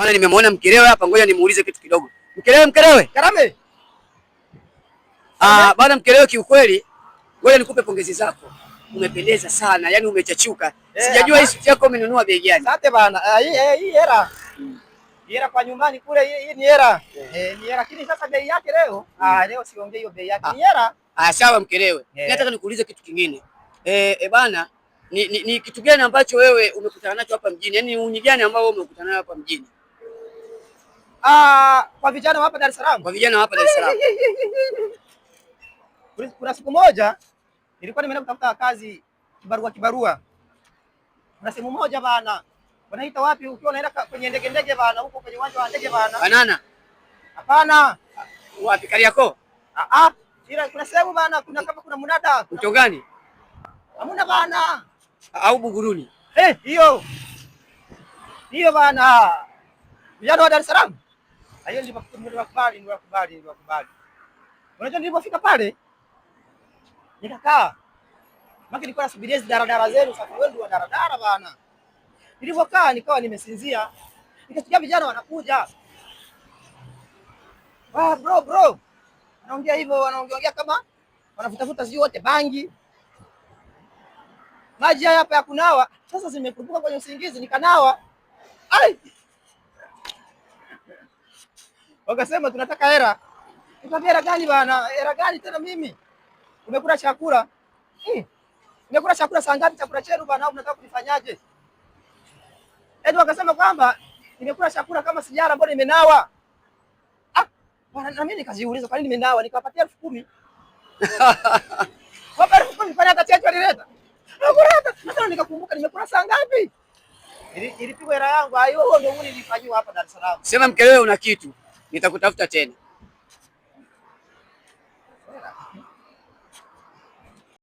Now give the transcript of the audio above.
Bwana, nimemwona Mkelewe hapa, ngoja nimuulize kitu kidogo. Mkelewe. Karame. Bwana Mkelewe, kiukweli ngoja nikupe pongezi zako. Umependeza sana, yani umechachuka. Sijajua hii suti yako umenunua bei gani? Asante bana. Hii hera. Hera kwa nyumbani kule, hii ni hera. Ni hera, lakini sasa bei yake leo. Leo siongee hiyo bei yake. Ni hera. Sawa Mkelewe. Nataka nikuulize kitu kingine. Bana, ni kitu gani ambacho wewe umekutana nacho hapa mjini? Yaani uni gani ambao wewe umekutana nayo hapa mjini? Kwa vijana wa hapa Dar es Salaam. Kwa vijana wa hapa Dar es Salaam. Kuna siku moja nilikuwa nimeenda kutafuta kazi kibarua. Kuna sehemu moja bana. Wanaita wapi ukiwa unaenda kwenye ndege bana, huko kwenye uwanja wa ndege bana. Banana. Hapana. Wapi Kariakoo? Ila kuna sehemu bana, kama kuna mnada. Mto gani? Hamuna bana. Au Buguruni? Hiyo bana. Vijana wa Dar es Salaam. Hiyo nilikubali. Unajua nilipofika pale nikakaa. Maki nilikuwa nasubiria hizo daradara zenu, safari wenu wa daradara bana. Nilipokaa nikawa nimesinzia. Nikasikia vijana wanakuja. Bro. Wanaongea hivyo, wanaongea kama wanavutafuta sio wote bangi. Maji hapa ya kunawa. Sasa zimekurupuka kwenye usingizi nikanawa. Wakasema tunataka hera. Nikamwambia hera gani bana? Hera gani tena mimi? Umekula chakula? Nimekula chakula saa ngapi chakula chenu bana, au mnataka kunifanyaje? Wakasema kwamba nimekula chakula kama sijara, mbona nimenawa? Bana, na mimi nikajiuliza kwa nini nimenawa, nikawapatia 10,000. Wapa 10,000 fanya hata checho alileta. Sasa nikakumbuka nimekula saa ngapi? Ilipigwa hela yangu. Hiyo ndio nilifanywa hapa Dar es Salaam. Sema Mkelewe una kitu. Nitakutafuta tena.